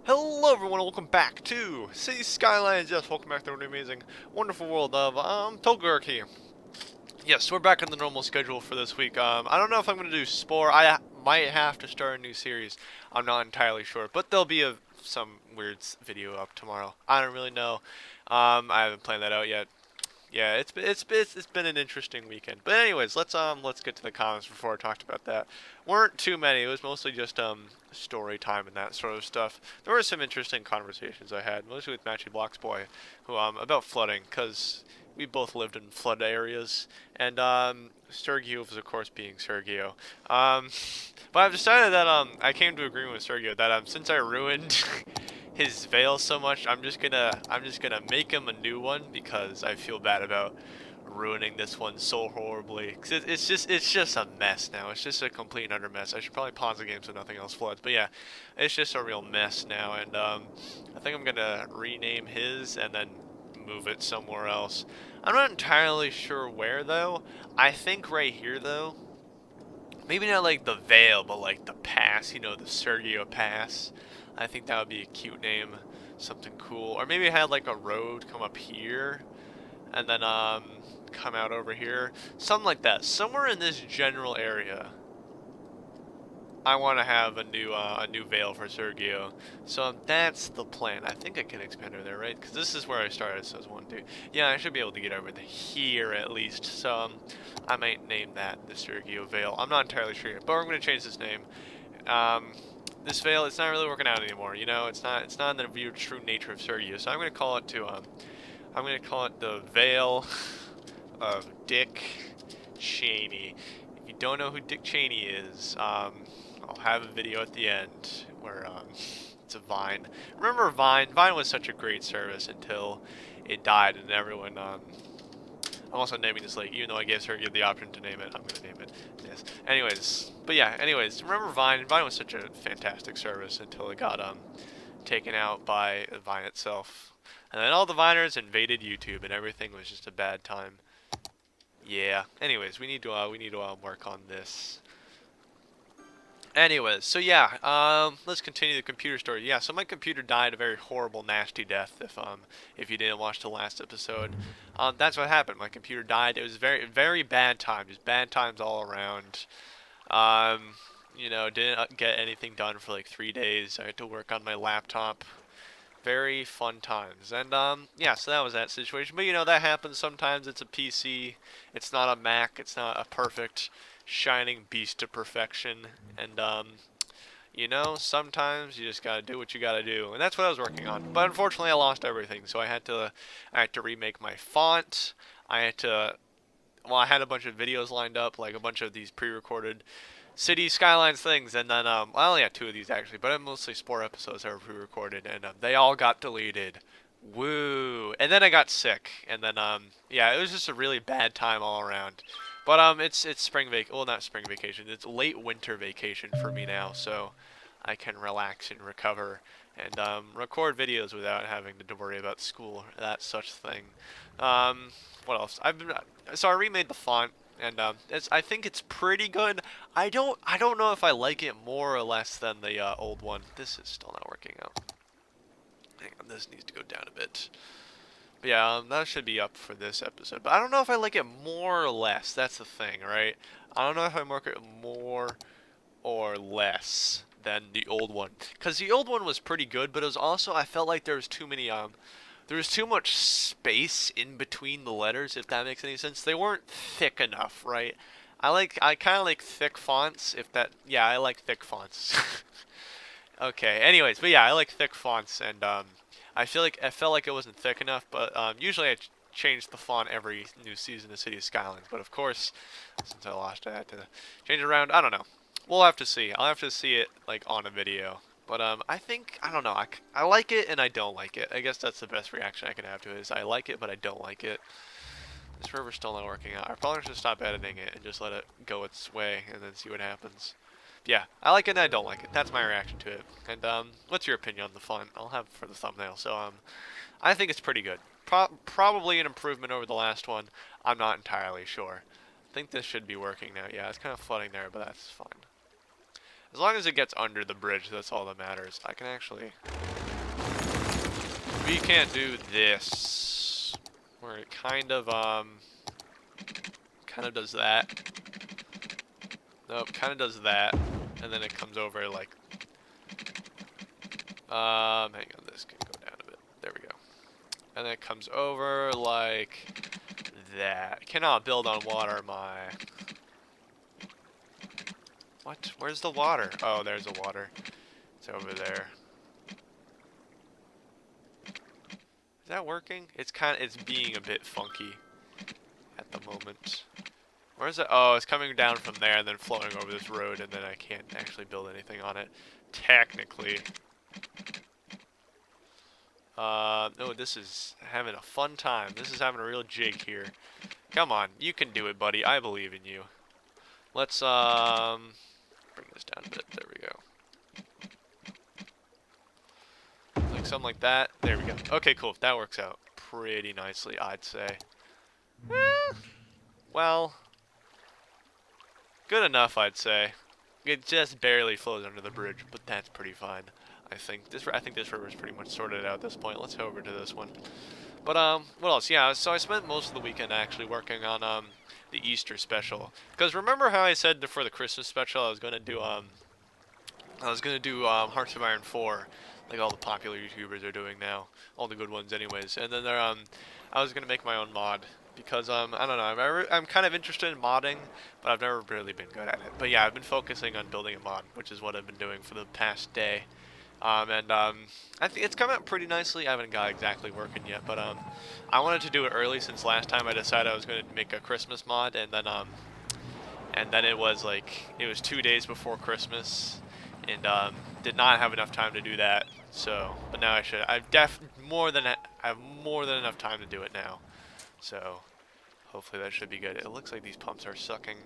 Hello everyone, welcome back to City Skylines. Yes, welcome back to the amazing, wonderful world of Tolgarchy. Yes, we're back on the normal schedule for this week. I don't know if I'm gonna do Spore. I might have to start a new series. I'm not entirely sure, but there'll be some weird video up tomorrow. I don't really know. I haven't planned that out yet. Yeah, it's been an interesting weekend. But anyways, let's get to the comments before I talked about that. Weren't too many. It was mostly just story time and that sort of stuff. There were some interesting conversations I had, mostly with Matchy Blocks Boy, who about flooding, cause we both lived in flood areas, and Sergio was of course being Sergio. Um, but I've decided that I came to agreement with Sergio that since I ruined his veil so much, I'm just gonna make him a new one because I feel bad about ruining this one so horribly. 'Cause it's just a mess now. It's just a complete and utter mess. I should probably pause the game so nothing else floods. But yeah, it's just a real mess now, and I think I'm gonna rename his and then move it somewhere else. I'm not entirely sure where though. I think right here though. Maybe not like the Veil, but like the Pass, you know, the Sergio Pass. I think that would be a cute name, something cool. Or maybe I had like a road come up here, and then come out over here. Something like that. Somewhere in this general area. I want to have a new veil for Sergio. So that's the plan. I think I can expand over there, right? Because this is where I started, so it's 1, 2. Yeah, I should be able to get over to here at least. So I might name that the Sergio veil. I'm not entirely sure yet, but we're going to change this name. This veil, it's not really working out anymore. You know, it's not in the true nature of Sergio. So I'm going to call it I'm going to call it the Veil of Dick Cheney. If you don't know who Dick Cheney is, I'll have a video at the end where it's a Vine. Remember Vine? Vine was such a great service until it died, and everyone. I'm also naming this lake, even though I gave Sergio the option to name it. I'm gonna name it this. Anyways, but yeah. Anyways, remember Vine? Vine was such a fantastic service until it got taken out by Vine itself, and then all the Viners invaded YouTube, and everything was just a bad time. Yeah. Anyways, we need to work on this. Anyways, so yeah, let's continue the computer story. Yeah, so my computer died a very horrible, nasty death. If you didn't watch the last episode, that's what happened. My computer died. It was very, very bad time, just bad times all around. You know, didn't get anything done for like 3 days. I had to work on my laptop. Very fun times, and yeah, so that was that situation. But you know, that happens sometimes. It's a PC. It's not a Mac. It's not a perfect shining beast of perfection, and you know, sometimes you just gotta do what you gotta do, and that's what I was working on. But unfortunately, I lost everything, so I had to remake my font. I had to, well, I had a bunch of videos lined up, like a bunch of these pre-recorded City Skylines things, and then I only had 2 of these actually, but mostly Spore episodes that were pre-recorded, and they all got deleted. Woo! And then I got sick, and then yeah, it was just a really bad time all around. But it's spring well, not spring vacation. It's late winter vacation for me now, so I can relax and recover and record videos without having to worry about school or that such thing. What else? So I remade the font, and I think it's pretty good. I don't know if I like it more or less than the old one. This is still not working out. Hang on, this needs to go down a bit. But yeah, that should be up for this episode. But I don't know if I like it more or less. That's the thing, right? I don't know if I mark it more or less than the old one. Because the old one was pretty good, but it was also, I felt like there was too many, there was too much space in between the letters, if that makes any sense. They weren't thick enough, right? I kind of like thick fonts, if that, yeah, I like thick fonts. Okay, anyways, but yeah, I like thick fonts, and I felt like it wasn't thick enough, but usually I change the font every new season of City Skylines. But of course, since I lost it, I had to change it around. I don't know. We'll have to see. I'll have to see it like on a video. But I don't know. I like it and I don't like it. I guess that's the best reaction I can have to it. Is I like it, but I don't like it. This river's still not working out. I probably should stop editing it and just let it go its way and then see what happens. Yeah, I like it and I don't like it. That's my reaction to it. And what's your opinion on the font? I'll have it for the thumbnail. So I think it's pretty good. Probably an improvement over the last one. I'm not entirely sure. I think this should be working now. Yeah, it's kind of flooding there, but that's fine. As long as it gets under the bridge, that's all that matters. I can actually... We can't do this. Where it kind of does that. Nope, kind of does that. And then it comes over like... hang on, this can go down a bit. There we go. And then it comes over like that. Cannot build on water, my... What? Where's the water? Oh, there's the water. It's over there. Is that working? It's being a bit funky at the moment. Where's it? Oh, it's coming down from there and then flowing over this road, and then I can't actually build anything on it. Technically. No, this is having a fun time. This is having a real jig here. Come on, you can do it, buddy. I believe in you. Let's, bring this down a bit. There we go. Like something like that. There we go. Okay, cool. That works out pretty nicely, I'd say. Well, good enough, I'd say. It just barely flows under the bridge, but that's pretty fine. I think this river's pretty much sorted out at this point. Let's head over to this one. But what else? Yeah, so I spent most of the weekend actually working on the Easter special. Because remember how I said for the Christmas special I was gonna do Hearts of Iron 4, like all the popular YouTubers are doing now, all the good ones anyways. And then I was gonna make my own mod. Because, I don't know, I'm kind of interested in modding, but I've never really been good at it. But yeah, I've been focusing on building a mod, which is what I've been doing for the past day. I think it's come out pretty nicely. I haven't got exactly working yet, but I wanted to do it early since last time I decided I was going to make a Christmas mod, and then it was 2 days before Christmas, and did not have enough time to do that. So, but now I should. I have more than enough time to do it now. So, hopefully that should be good. It looks like these pumps are sucking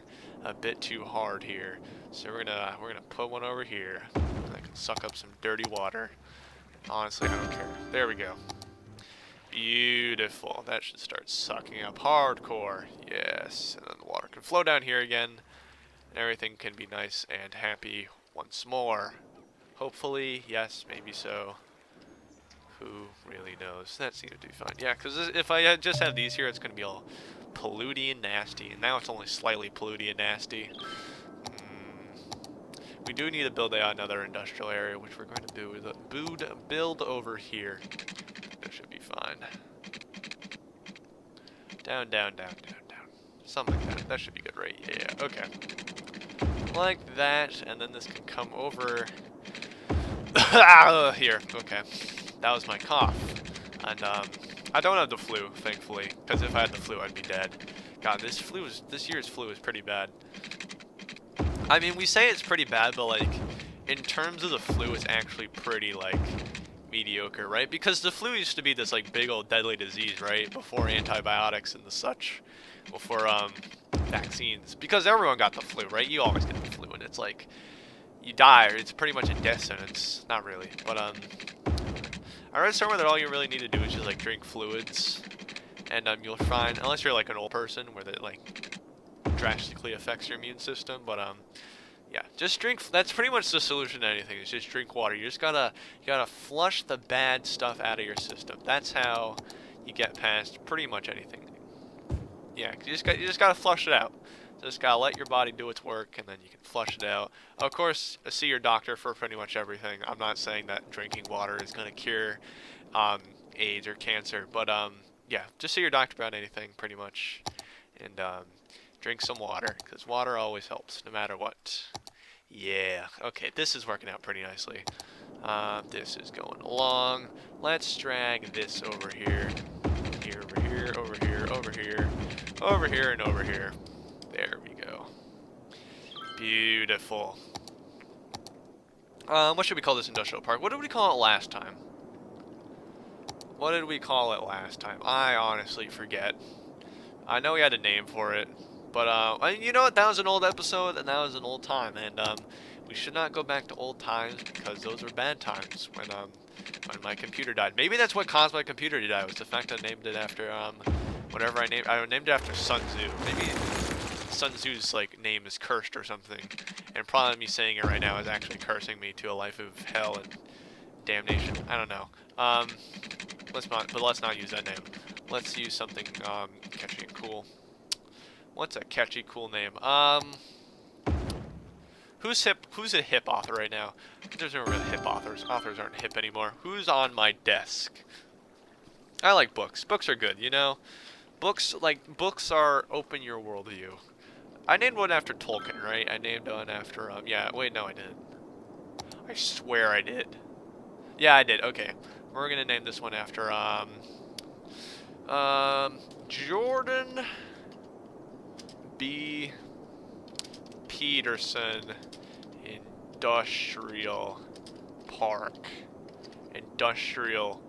a bit too hard here. So we're gonna put one over here that can suck up some dirty water. Honestly, I don't care. There we go. Beautiful. That should start sucking up hardcore. Yes. And then the water can flow down here again. And everything can be nice and happy once more. Hopefully, yes, maybe so. Who really knows? That seems to be fine. Yeah, because if I just have these here, it's going to be all polluty and nasty. And now it's only slightly polluty and nasty. We do need to build another industrial area, which we're going to do with build over here. That should be fine. Down, down, down, down, down. Something like that. That should be good, right? Yeah, okay. Like that, and then this can come over here. Okay. That was my cough, and I don't have the flu, thankfully, because if I had the flu, I'd be dead. God, this year's flu is pretty bad. I mean, we say it's pretty bad, but like, in terms of the flu, it's actually pretty mediocre, right? Because the flu used to be this big old deadly disease, right? Before antibiotics and the such, before vaccines, because everyone got the flu, right? You always get the flu, and it's like you die, or it's pretty much a death sentence. Not really, but I read somewhere that all you really need to do is just drink fluids, and you'll find, unless you're an old person where that drastically affects your immune system, but yeah, just drink. That's pretty much the solution to anything. Is just drink water. You gotta flush the bad stuff out of your system. That's how you get past pretty much anything. Yeah, you just gotta flush it out. Just gotta let your body do its work, and then you can flush it out. Of course, see your doctor for pretty much everything. I'm not saying that drinking water is gonna cure AIDS or cancer, but yeah, just see your doctor about anything, pretty much, and drink some water, because water always helps, no matter what. Yeah, okay, this is working out pretty nicely. This is going along. Let's drag this over here, over here, over here, over here, over here, and over here. There we go. Beautiful. What should we call this industrial park? What did we call it last time? What did we call it last time? I honestly forget. I know we had a name for it, but you know what? That was an old episode, and that was an old time, and we should not go back to old times because those were bad times when my computer died. Maybe that's what caused my computer to die. Was the fact I named it after whatever I named it after Sun Tzu. Sun Tzu's like name is cursed or something, and probably me saying it right now is actually cursing me to a life of hell and damnation. I don't know. Let's not use that name. Let's use something catchy and cool. What's a catchy, cool name? Who's hip? Who's a hip author right now? There's no real hip authors. Authors aren't hip anymore. Who's on my desk? I like books. Books are good, you know? Books are open your worldview. I named one after Tolkien, right? I named one after, yeah, wait, no, I didn't. I swear I did. Yeah, I did, okay. We're gonna name this one after, Jordan B. Peterson Industrial Park. Industrial,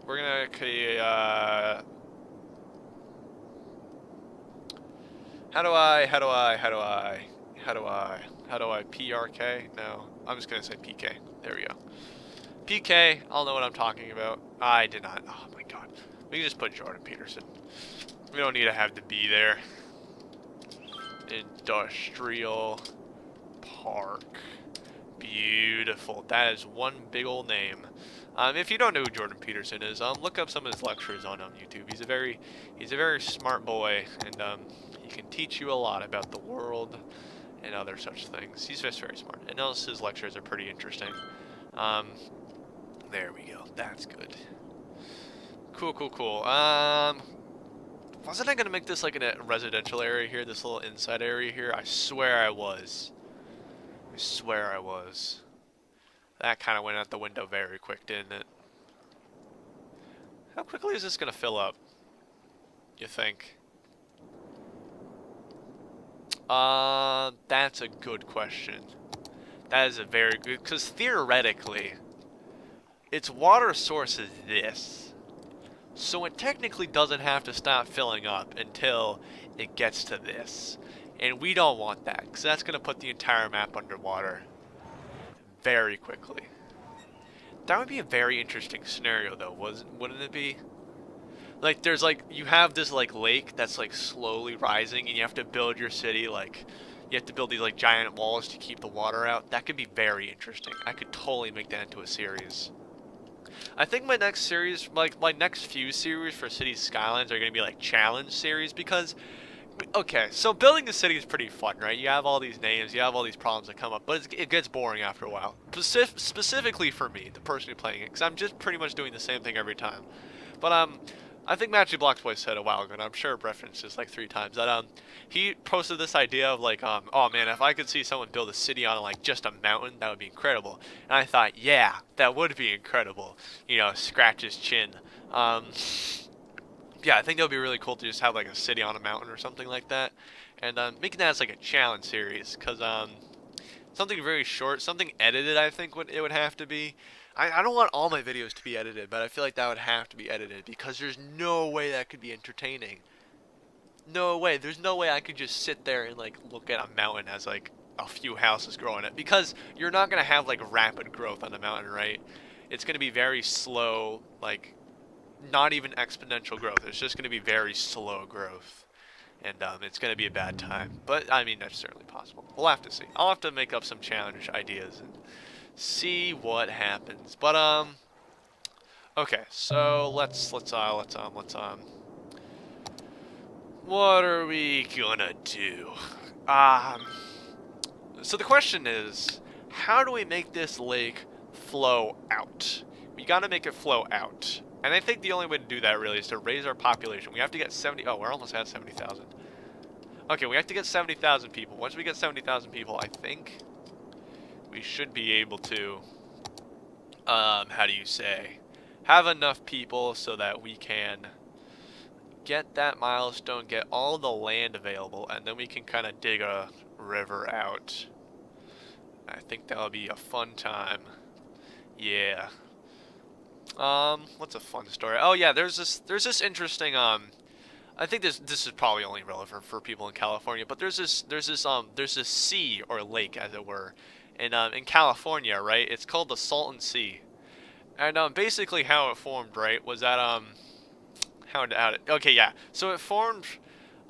we're gonna create, how do I, PRK? No, I'm just gonna say PK. There we go. PK, I'll know what I'm talking about. I did not, oh my god. We can just put Jordan Peterson. We don't need to have the B there. Industrial Park. Beautiful. That is one big old name. If you don't know who Jordan Peterson is, look up some of his lectures on YouTube. He's a very smart boy, and he can teach you a lot about the world and other such things. He's just very smart, and also his lectures are pretty interesting. There we go. That's good. Cool. Wasn't I gonna make this like a residential area here? This little inside area here? I swear I was. That kind of went out the window very quick, didn't it? How quickly is this gonna fill up, you think? That's a good question. That is a very good, because theoretically, its water source is this. So it technically doesn't have to stop filling up until it gets to this. And we don't want that, because that's going to put the entire map underwater very quickly. That would be a very interesting scenario, though, wouldn't it be? Like, there's, like, you have this, like, lake that's, like, slowly rising, and you have to build your city, like, you have to build these, like, giant walls to keep the water out. That could be very interesting. I could totally make that into a series. I think my next series, like, my next few series for Cities Skylines are going to be, like, challenge series, because, okay, so building a city is pretty fun, right? You have all these names, you have all these problems that come up, but it gets boring after a while. Specifically for me, the person who's playing it, because I'm just pretty much doing the same thing every time. But, I think Magic Block's Boy said a while ago, and I'm sure I've referenced this like 3 times, that he posted this idea of like, oh man, if I could see someone build a city on like just a mountain, that would be incredible. And I thought, yeah, that would be incredible. You know, scratch his chin. Yeah, I think that would be really cool to just have like a city on a mountain or something like that, and making that as like a challenge series, cause something very short, something edited, I think it would have to be. I don't want all my videos to be edited, but I feel like that would have to be edited, because there's no way that could be entertaining. No way. There's no way I could just sit there and like look at a mountain as like a few houses growing it, because you're not gonna have like rapid growth on a mountain, right? It's gonna be very slow, like not even exponential growth. It's just gonna be very slow growth, and it's gonna be a bad time. But I mean, that's certainly possible. We'll have to see. I'll have to make up some challenge ideas and see what happens. But okay, so let's what are we gonna do? So the question is, how do we make this lake flow out? We gotta make it flow out. And I think the only way to do that really is to raise our population. We have to get 70, oh, we're almost at 70,000. Okay, we have to get 70,000 people. Once we get 70,000 people, I think we should be able to, how do you say, have enough people so that we can get that milestone, get all the land available, and then we can kind of dig a river out. I think that'll be a fun time. Yeah. What's a fun story? Oh yeah, there's this interesting, I think this is probably only relevant for people in California, but there's this sea or lake, as it were, in California, right? It's called the Salton Sea. And basically how it formed, right, was that okay, yeah. So it formed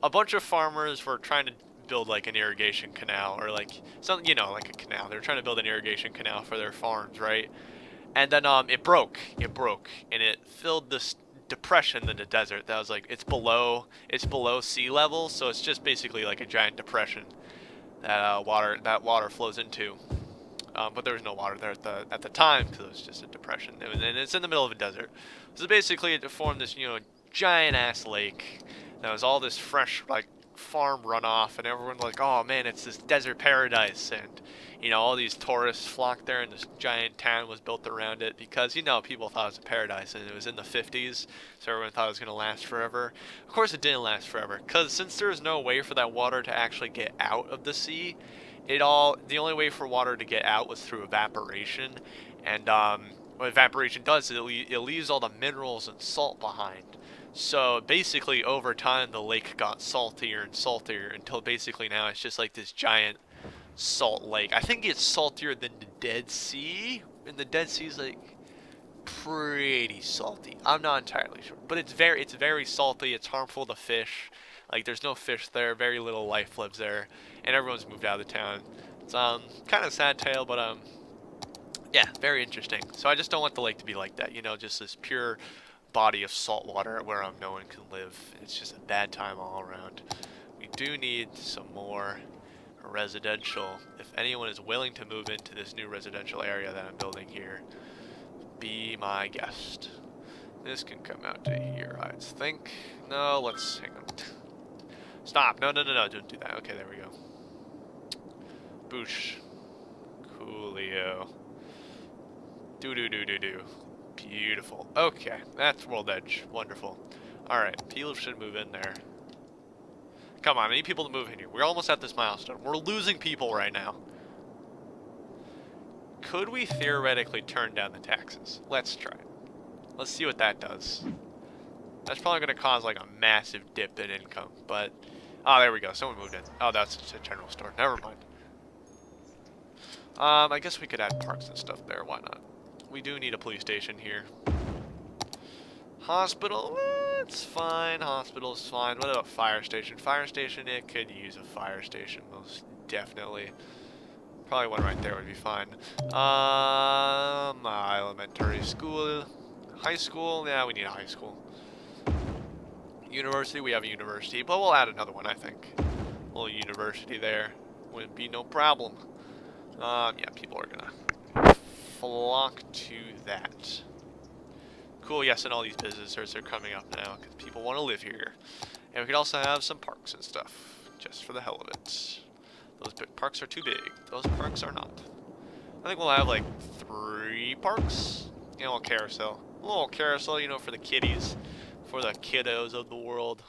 a bunch of farmers were trying to build like an irrigation canal, or like something, you know, like a canal. They were trying to build an irrigation canal for their farms, right? And then it broke. It broke, and it filled this depression in the desert that was like it's below sea level, so it's just basically like a giant depression that water flows into. But there was no water there at the time because it was just a depression, and it's in the middle of a desert. So basically, it formed this, you know, giant ass lake. That was all this fresh like farm runoff, and everyone's like, oh man, it's this desert paradise, and you know, all these tourists flocked there, and this giant town was built around it because, you know, people thought it was a paradise, and it was in the 50s, so everyone thought it was going to last forever. Of course it didn't last forever, because since there was no way for that water to actually get out of the sea, the only way for water to get out was through evaporation, and what evaporation does is it leaves all the minerals and salt behind. So basically over time the lake got saltier and saltier until basically now it's just like this giant salt lake. I think it's saltier than the Dead Sea, and the Dead Sea is like pretty salty. I'm not entirely sure, but it's very salty. It's harmful to fish. Like there's no fish there, very little life lives there, and everyone's moved out of the town. It's kind of sad tale, but yeah, very interesting. So I just don't want the lake to be like that, you know, just this pure body of salt water where no one can live. It's just a bad time all around. We do need some more residential. If anyone is willing to move into this new residential area that I'm building here, be my guest. This can come out to here, I think. No, let's hang on. Stop. No, don't do that. Okay, there we go. Boosh. Coolio. Do. Beautiful. Okay, that's World Edge. Wonderful. Alright, people should move in there. Come on, I need people to move in here. We're almost at this milestone. We're losing people right now. Could we theoretically turn down the taxes? Let's try it. Let's see what that does. That's probably going to cause like a massive dip in income, but... Oh, there we go. Someone moved in. Oh, that's a general store. Never mind. I guess we could add parks and stuff there. Why not? We do need a police station here. Hospital, it's fine. Hospital's fine. What about fire station? Fire station, it could use a fire station, most definitely. Probably one right there would be fine. Elementary school, high school. Yeah, we need a high school. University, we have a university, but we'll add another one, I think. A little university there wouldn't be no problem. Yeah, people are gonna flock to that. Cool, yes, and all these businesses are coming up now because people want to live here. And we could also have some parks and stuff, just for the hell of it. Those big parks are too big. Those parks are not. I think we'll have like 3 parks. And a little carousel. A little carousel, you know, for the kiddies. For the kiddos of the world.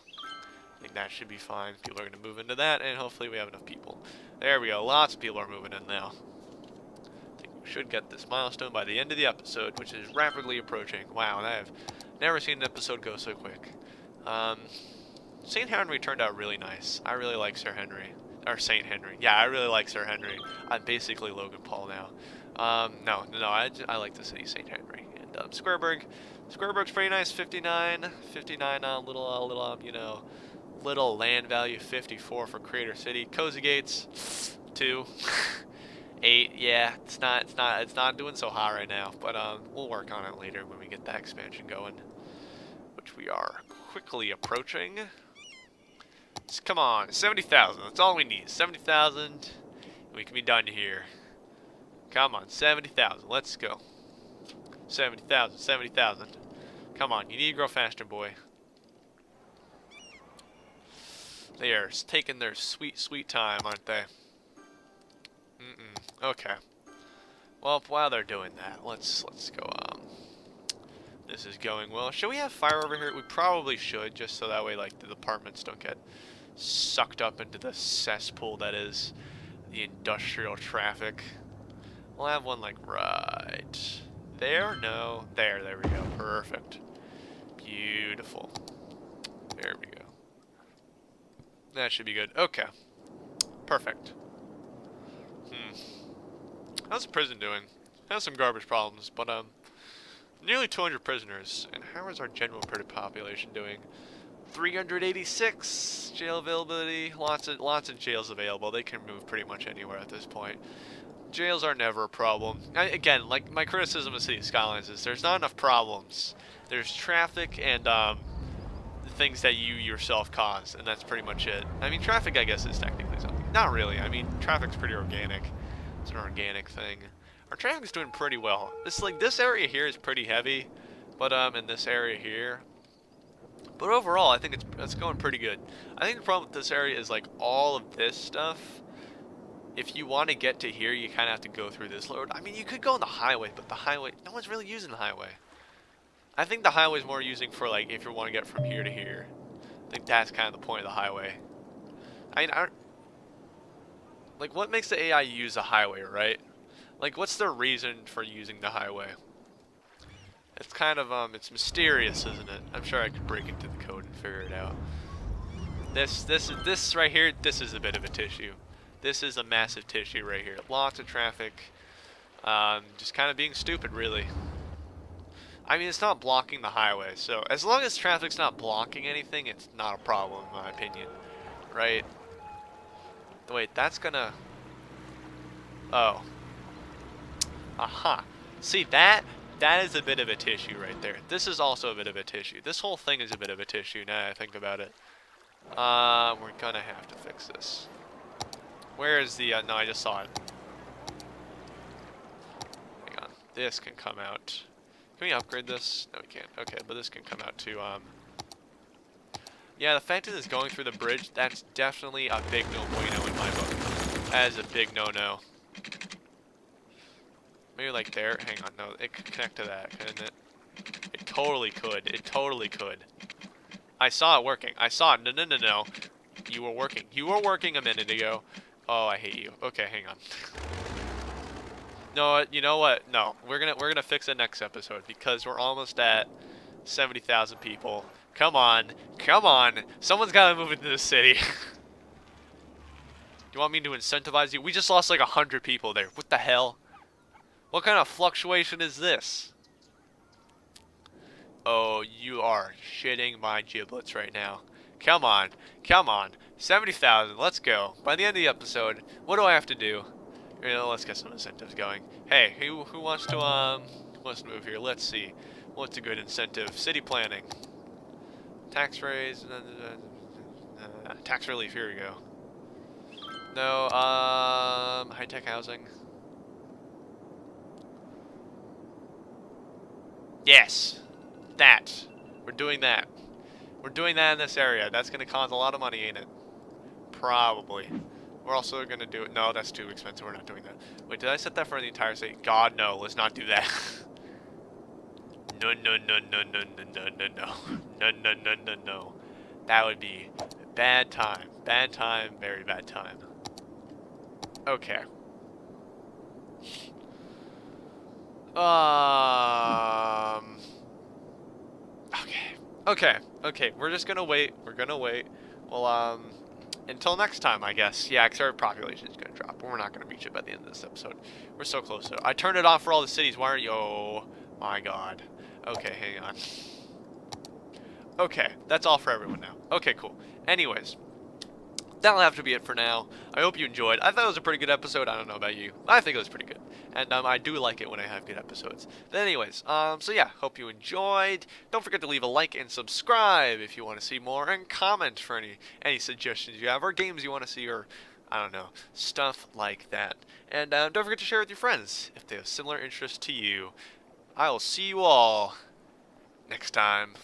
I think that should be fine. People are going to move into that, and hopefully we have enough people. There we go. Lots of people are moving in now. I think we should get this milestone by the end of the episode, which is rapidly approaching. Wow, I've never seen an episode go so quick. St. Henry turned out really nice. I really like Sir Henry. Or St. Henry. Yeah, I really like Sir Henry. I'm basically Logan Paul now. No, I like the city St. Henry. And Squareburg. Squareburg's pretty nice. 59 little you know, little land value. 54 for Creator City. Cozy Gates 2. 8. Yeah, it's not doing so hot right now, but we'll work on it later when we get that expansion going, which we are quickly approaching. Come on, 70,000. That's all we need. 70,000, and we can be done here. Come on, 70,000. Let's go. 70,000, 70,000. Come on, you need to grow faster, boy. They are taking their sweet, sweet time, aren't they? Okay. Well, while they're doing that, let's go. This is going well. Should we have fire over here? We probably should, just so that way, like, the apartments don't get sucked up into the cesspool that is the industrial traffic. We'll have one, like, right there. No, there we go. Perfect. Beautiful. There we go. That should be good. Okay. Perfect. How's the prison doing? Has some garbage problems, but nearly 200 prisoners. And how is our general population doing? 386 jail availability. Lots of jails available. They can move pretty much anywhere at this point. Jails are never a problem. Again, like my criticism of City Skylines is there's not enough problems. There's traffic and things that you yourself cause, and that's pretty much it. I mean, traffic I guess is technically something. Not really. I mean, traffic's pretty organic. It's an organic thing. Our traffic's doing pretty well. This area here is pretty heavy, but in this area here. But overall, I think it's going pretty good. I think the problem with this area is like all of this stuff. If you want to get to here, you kind of have to go through this road. I mean, you could go on the highway, but the highway, no one's really using the highway. I think the highway is more using for like if you want to get from here to here. I think that's kind of the point of the highway. I mean, like what makes the AI use a highway, right? Like what's the reason for using the highway? It's kind of it's mysterious, isn't it? I'm sure I could break into the code and figure it out. This right here, this is a bit of a tissue. This is a massive tissue right here. Lots of traffic. Just kind of being stupid, really. I mean, it's not blocking the highway, so as long as traffic's not blocking anything, it's not a problem, in my opinion. Right? Wait, that's gonna... Oh. Aha. See, that is a bit of a tissue right there. This is also a bit of a tissue. This whole thing is a bit of a tissue, now that I think about it. We're gonna have to fix this. Where is the, no, I just saw it. Hang on. This can come out. Can we upgrade this? No, we can't. Okay, but this can come out too. Yeah, the fact that it's going through the bridge, that's definitely a big no-bueno in my book. That is a big no-no. Maybe like there. Hang on, no, it could connect to that, couldn't it? It totally could. It totally could. I saw it working. I saw it. No, no, no, no. You were working. You were working a minute ago. Oh, I hate you. Okay, hang on. No, you know what? No, we're gonna fix it next episode because we're almost at 70,000 people. Come on, come on! Someone's gotta move into the city. You want me to incentivize you? We just lost like 100 people there. What the hell? What kind of fluctuation is this? Oh, you are shitting my giblets right now. Come on, come on. 70,000. Let's go. By the end of the episode, what do I have to do? You know, let's get some incentives going. Hey, who wants to move here? Let's see. What's a good incentive? City planning. Tax raise. Tax relief. Here we go. No. High-tech housing. Yes. That. We're doing that. We're doing that in this area. That's gonna cost a lot of money, ain't it? Probably. We're also gonna do it. No, that's too expensive. We're not doing that. Wait, did I set that for the entire state? God, no. Let's not do that. No, no, no, no, no, no, no, no, no. No, no, no, no, no. That would be bad time. Bad time, very bad time. Okay. Okay. We're just gonna wait. We're gonna wait. Well, until next time, I guess. Yeah, because our population is gonna drop. We're not gonna reach it by the end of this episode. We're so close to it. I turned it off for all the cities. Why aren't you? Oh my God. Okay, hang on. Okay, that's all for everyone now. Okay, cool. Anyways, that'll have to be it for now. I hope you enjoyed. I thought it was a pretty good episode. I don't know about you. I think it was pretty good. And I do like it when I have good episodes. But anyways, so yeah, hope you enjoyed. Don't forget to leave a like and subscribe if you want to see more, and comment for any suggestions you have, or games you want to see, or I don't know, stuff like that. And don't forget to share with your friends if they have similar interests to you. I will see you all next time.